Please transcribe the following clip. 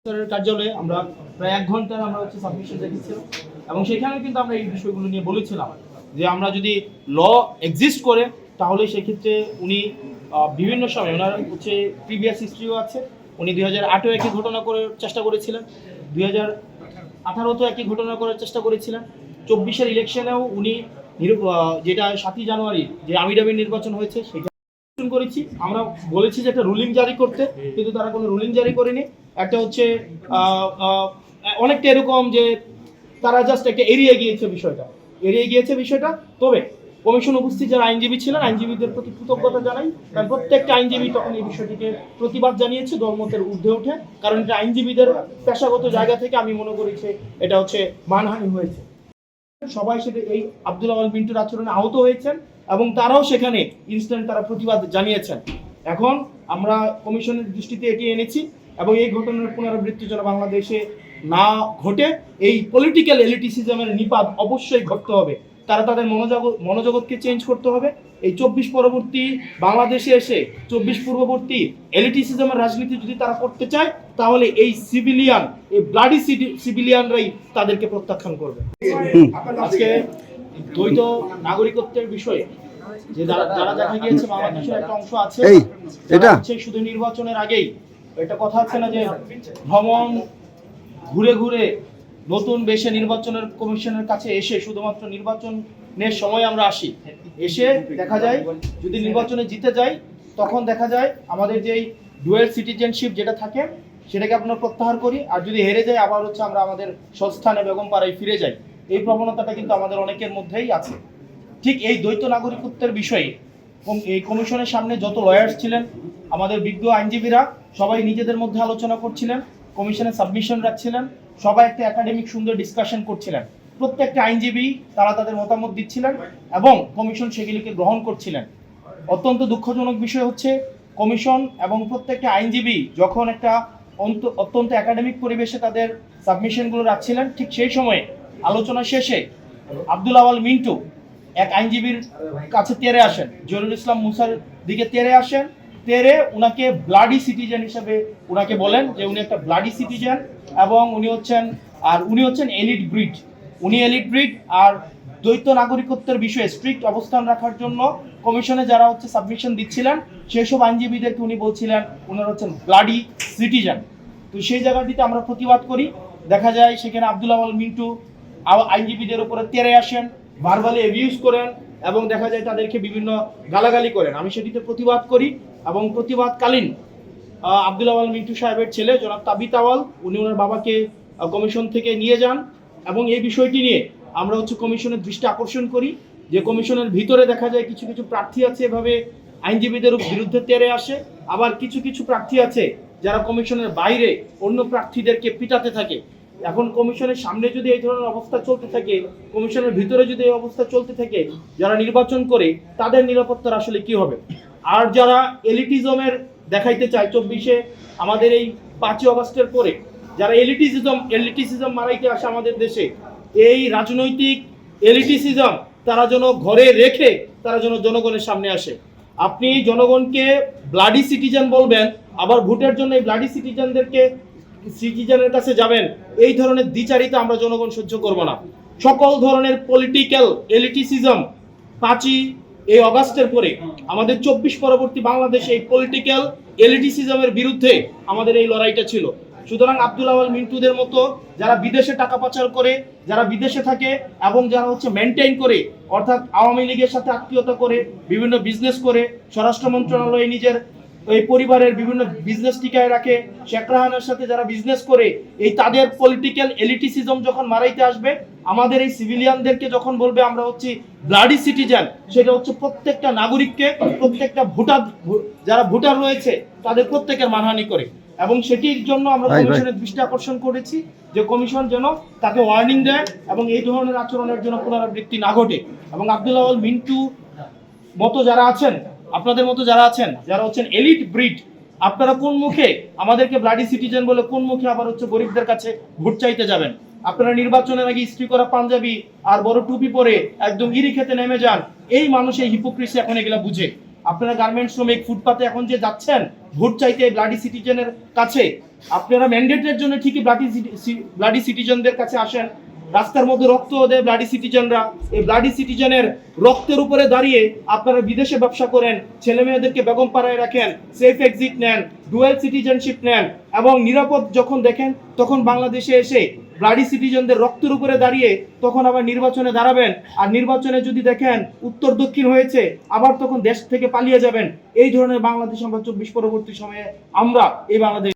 স্যারের কার্যালয়ে আমরা প্রায় 1 ঘন্টার আমরা সাবমিশন রেখেছিলাম এবং সেখানে কিন্তু আমরা এই বিষয়গুলো নিয়ে বলেছিলাম যে আমরা যদি ল এক্সিস্ট করে তাহলে সেক্ষেত্রে উনি বিভিন্ন সময় ওনার প্রিভিয়াস হিস্ট্রিও আছে। উনি 2008-এ একই ঘটনা করার চেষ্টা করেছিলেন, 2018-তেও একই ঘটনা করার চেষ্টা করেছিলেন, 24-এর ইলেকশনেও উনি যেটা 7ই জানুয়ারি যে আমিরাবির নির্বাচন হয়েছে সেটা করেছি। আমরা বলেছি যে একটা রুলিং জারি করতে, কিন্তু তারা কোনো রুলিং জারি করেনি। একটা অনেকটা এরকম যে তারা জাস্ট একটা এড়িয়ে গিয়েছে বিষয়টা। তবে কমিশন উপস্থিত যারা আইনজীবী ছিলেন, আইনজীবীদের প্রতি কৃতজ্ঞতা জানাই, কারণ প্রত্যেকটা আইনজীবী তখন এই বিষয়টিকে প্রতিবাদ জানিয়েছে দলমতের ঊর্ধ্বে ওঠে, কারণ এটা আইনজীবীদের পেশাগত জায়গা থেকে আমি মনে করেছি এটা মানহানি হয়েছে। সবাই সেটা এই আব্দুল আওয়াল মিন্টুর আচরণে আহত হয়েছেন এবং তারাও সেখানে ইনস্ট্যান্ট তারা প্রতিবাদ জানিয়েছেন। এখন আমরা কমিশনের দৃষ্টিতে এটি এনেছি এবং এই ঘটনার পুনরাবৃত্তি যেন বাংলাদেশে না ঘটে, এই পলিটিক্যাল এলিটিসিজমের নিপাত অবশ্যই ঘটতে হবে। তারা তাদের মনোজগৎকে চেঞ্জ করতে হবে। এই 24 পরবর্তী বাংলাদেশে এসে 24 পূর্ববর্তী এলিটিসিজমের রাজনীতি যদি তারা করতে চায় তাহলে এই ব্লাডি সিভিলিয়ানরাই তাদেরকে প্রত্যাখ্যান করবে। আজকে দ্বৈত নাগরিকত্বের বিষয়ে যে যারা দেখা গিয়েছে বাংলাদেশের একটা অংশ আছে, এটা শুধু নির্বাচনের আগেই একটা কথা আছে না যে ভ্রমণ ঘুরে ঘুরে নতুন বেশে নির্বাচনের কমিশনের কাছে এসে শুধুমাত্র নির্বাচনের সময় আমরা আসি, এসে দেখা যায় যদি নির্বাচনে জিতে যাই তখন দেখা যায় আমাদের যেই ডুয়েল সিটিজেনশিপ যেটা থাকে সেটাকে আপনারা প্রত্যাহার করি, আর যদি হেরে যাই আবার আমরা আমাদের স্বস্থানে বেগমপাড়ায় ফিরে যাই। এই প্রবণতাটা কিন্তু আমাদের অনেকের মধ্যেই আছে। ঠিক এই দ্বৈত নাগরিকত্বের বিষয়ে এই কমিশনের সামনে যত লয়ার্স ছিলেন, আমাদের বিজ্ঞ আইনজীবীরা সবাই নিজেদের মধ্যে আলোচনা করছিলেন, কমিশনে সাবমিশন রাখছিলেন, সবাই একটা একাডেমিক সুন্দর ডিসকাশন করছিলেন। প্রত্যেকটা আইনজীবী তারা তাদের মতামত দিচ্ছিলেন এবং কমিশন সেগুলিকে গ্রহণ করছিলেন। অত্যন্ত দুঃখজনক বিষয় হচ্ছে কমিশন এবং প্রত্যেকটা আইনজীবী যখন একটা অত্যন্ত একাডেমিক পরিবেশে তাদের সাবমিশনগুলো রাখছিলেন, ঠিক সেই সময়ে আলোচনা শেষে আব্দুল আওয়াল মিন্টু এক আইনজীবীর কাছে তেরে আসেন, জহিরুল ইসলাম মুসার দিকে তেরে আসেন, তেরে উনাকে ব্লাডি সিটিজেন হিসেবে উনাকে বলেন যে উনি একটা ব্লাডি সিটিজেন এবং উনি হচ্ছেন এলিট ব্রিড। উনি এলিট ব্রিড আর দ্বৈত নাগরিকত্বের বিষয়ে স্ট্রিক্ট অবস্থান রাখার জন্য কমিশনে যারা সাবমিশন দিচ্ছিলেন সেসব আইনজীবীদেরকে উনি বলছিলেন উনারা হচ্ছেন ব্লাডি সিটিজেন। তো সেই জায়গাটিতে আমরা প্রতিবাদ করি। দেখা যায় সেখানে আব্দুল আওয়াল মিন্টু আইনজীবীদের উপরে তেরে আসেন, ভার্বালি অ্যাবিউজ করেন এবং দেখা যায় তাদেরকে বিভিন্ন গালাগালি করেন। আমি সেটিতে প্রতিবাদ করি এবং প্রতিবাদকালীন আব্দুল আওয়াল মিন্টু সাহেবের ছেলে জনাব তাবিত আওয়াল উনি ওনার বাবাকে কমিশন থেকে নিয়ে যান এবং এই বিষয়টি নিয়ে আমরা কমিশনের দৃষ্টি আকর্ষণ করি যে কমিশনের ভিতরে দেখা যায় কিছু কিছু প্রার্থী আছে এভাবে আইনজীবীদের বিরুদ্ধে তেরে আসে, আবার কিছু কিছু প্রার্থী আছে যারা কমিশনের বাইরে অন্য প্রার্থীদেরকে পিটাতে থাকে। এখন কমিশনের সামনে যদি এই ধরনের অবস্থা চলতে থাকে, কমিশনের ভিতরে যদি এই অবস্থা চলতে থাকে, যারা নির্বাচন করে তাদের নিরাপত্তার আসলে কি হবে? আর যারা এলিটিজমের দেখাইতে চায় 24-এ আমাদের এই 5ই আগস্টের পরে যারা এলিটিসিজম মারাইতে আসে আমাদের দেশে, এই রাজনৈতিক এলিটিসিজম তারা যেন ঘরে রেখে তারা যেন জনগণের সামনে আসে। আপনি জনগণকে ব্লাডি সিটিজেন বলবেন, আবার ভোটের জন্য এই ব্লাডি সিটিজেনের কাছে যাবেন, এই ধরনের দ্বিচারিতা আমরা জনগণ সহ্য করব না। সকল ধরনের পলিটিক্যাল এলিটিসিজম 5ই আগস্টের পরে আমাদের 24 পরবর্তী বাংলাদেশে এই পলিটিক্যাল এলিটিসিজমের বিরুদ্ধে আমাদের এই লড়াইটা ছিল। সুতরাং আব্দুল আওয়াল মিন্টুদের মতো যারা বিদেশে টাকা পাচার করে, যারা বিদেশে থাকে এবং যারা মেনটেইন করে, অর্থাৎ আওয়ামী লীগের সাথে আত্মীয়তা করে বিভিন্ন বিজনেস করে, স্বরাষ্ট্র মন্ত্রণালয়ে নিজের এই পরিবারের বিভিন্ন বিজনেস টিকায় রাখে, শেখ রাহানের সাথে যারা বিজনেস করে, এই তাদের পলিটিক্যাল এলিটিসিজম যখন মারাইতে আসবে, আমাদের এই সিভিলিয়ানদেরকে যখন বলবে আমরা ব্লাডি সিটিজেন, সেটা প্রত্যেকটা নাগরিককে, প্রত্যেকটা যারা ভোটার রয়েছে তাদের প্রত্যেকের মানহানি করে। এবং সেটির জন্য আমরা কমিশনের দৃষ্টি আকর্ষণ করেছি যে কমিশন যেন তাকে ওয়ার্নিং দেয় এবং এই ধরনের আচরণের জন্য পুনরাবৃত্তি না ঘটে। এবং আব্দুল আওয়াল মিন্টু মতো যারা আছেন, আপনাদের মতো যারা আছেন, যারা এলিট ব্রিড, আপনারা কোন মুখে আমাদেরকে ব্লাডি সিটিজেন বলে কোন মুখে আবার গরিবদের কাছে ভোট চাইতে যাবেন? আপনারা নির্বাচনের আগে ইস্ত্রি করা পাঞ্জাবি আর বড় টুপি পরে একদম ইরি খেতে নেমে যান। এই মানুষ এই হিপোক্রিসি এখন এগুলা বুঝে। আপনারা গার্মেন্ট শ্রমিক ফুটপাতে এখন যে যাচ্ছেন ভোট চাইতে ব্লাডি সিটিজেনের কাছে, আপনারা ম্যান্ডেটের জন্য ঠিকই ব্লাডি সিটিজেনদের কাছে আসেন, রাস্তার মধ্যে রক্ত দেয় ব্লাডি সিটিজেনরা। এই ব্লাডি সিটিজেনের রক্তের উপরে দাঁড়িয়ে আপনারা বিদেশে ব্যবসা করেন, ছেলে মেয়েদেরকে বেগম পাড়ায় রাখেন, সেফ এক্সিট নেন, ডুয়েল সিটিজেনশিপ নেন, এবং নিরাপদ যখন দেখেন তখন বাংলাদেশে এসে ব্লাডি সিটিজেনদের রক্তের উপরে দাঁড়িয়ে তখন আবার নির্বাচনে দাঁড়াবেন। আর নির্বাচনে যদি দেখেন উত্তর দক্ষিণ হয়েছে, আবার তখন দেশ থেকে পালিয়ে যাবেন। এই ধরনের বাংলাদেশ আমরা 24 পরবর্তী সময়ে আমরা এই বাংলাদেশ